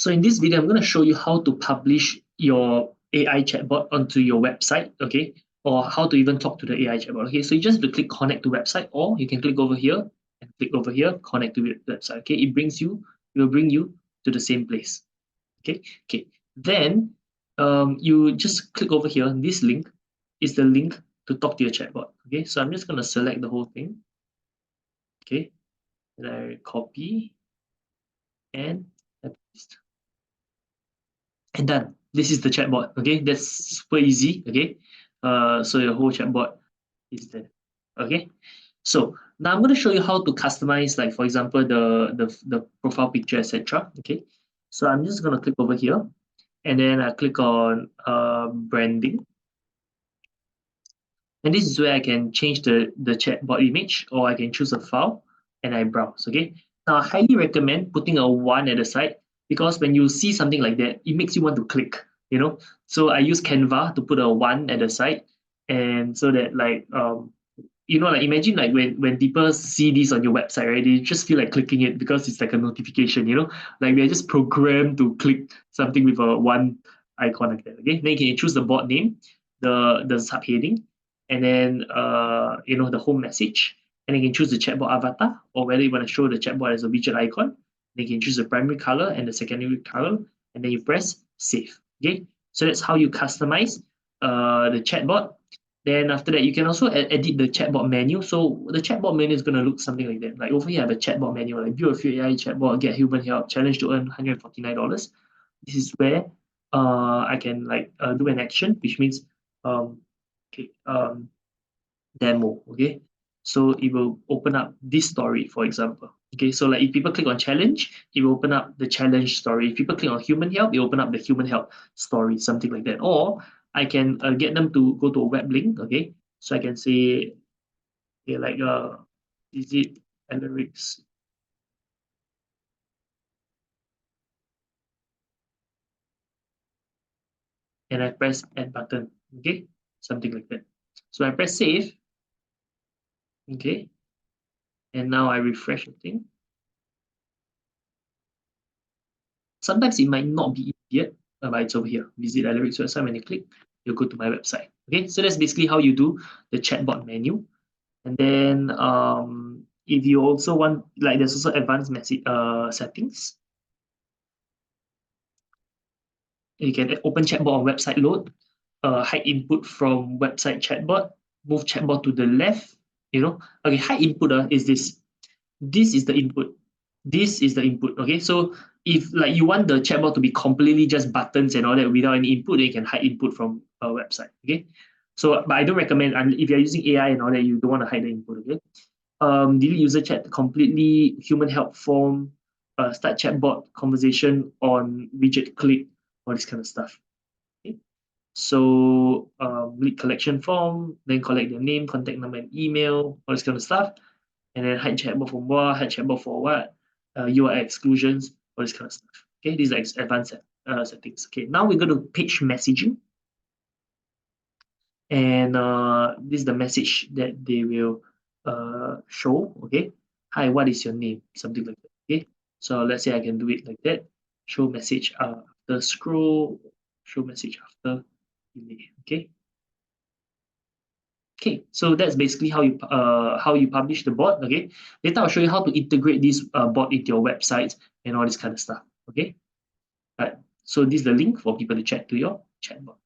So in this video, I'm going to show you how to publish your AI chatbot onto your website, okay? Or how to even talk to the AI chatbot, okay? So you just have to click connect to website, or you can click over here and click over here, connect to the website, okay? It will bring you to the same place, okay? Okay, then you just click over here. This link is the link to talk to your chatbot, okay? So I'm just going to select the whole thing, okay? And I copy and paste. And done. This is the chatbot. Okay, that's super easy. Okay, so your whole chatbot is there. Okay, so now I'm going to show you how to customize, like for example, the profile picture, etc. Okay, so I'm just going to click over here, and then I click on branding, and this is where I can change the chatbot image, or I can choose a file and I browse. Okay, now I highly recommend putting a 1 at the side, because when you see something like that, it makes you want to click, you know. So I use Canva to put a 1 at the side, and so that like like imagine like when people see this on your website, right, they just feel like clicking it because it's like a notification, you know, like they're just programmed to click something with a 1 icon like that. Okay, then you can choose the bot name, the subheading, and then the home message, and you can choose the chatbot avatar, or whether you want to show the chatbot as a widget icon. Then you can choose the primary color and the secondary color, and then you press save. Okay, so that's how you customize the chatbot. Then after that, you can also edit the chatbot menu. So the chatbot menu is going to look something like that. Like over here, I have a chatbot menu, like view a few AI chatbot, get human help, challenge to earn $149. This is where I can do an action, which means okay, demo. Okay, so it will open up this story, for example. Okay, so like if people click on challenge, it will open up the challenge story. If people click on human help, it will open up the human help story, something like that. Or I can get them to go to a web link. Okay, so I can say, okay, like visit Alaric's, and I press add button. Okay, something like that. So I press save. Okay, and now I refresh the thing. Sometimes it might not be immediate, but it's over here. Visit Alaric's website. When you click, you'll go to my website. Okay, so that's basically how you do the chatbot menu. And then if you also want, like, there's also advanced message settings. You can open chatbot on website load, hide input from website chatbot, move chatbot to the left. Okay, hide input is this. This is the input. This is the input. Okay, so if like you want the chatbot to be completely just buttons and all that without any input, then you can hide input from a website. Okay, so but I don't recommend, if you're using AI and all that, you don't want to hide the input. Okay, delete user chat completely, human help form, start chatbot conversation on widget click, all this kind of stuff. Okay, so lead collection form, then collect their name, contact number, and email, all this kind of stuff. And then hide chatbot for what, hide chatbot for what, UI exclusions, all this kind of stuff. Okay, these are advanced settings. Okay, now we go to page messaging, and this is the message that they will show. Okay, hi, what is your name? Something like that. Okay, so let's say I can do it like that. Show message after scroll, show message after delay. Okay. Okay, so that's basically how you publish the bot. Okay, later I'll show you how to integrate this bot into your website and all this kind of stuff. Okay, right. So this is the link for people to chat to your chatbot.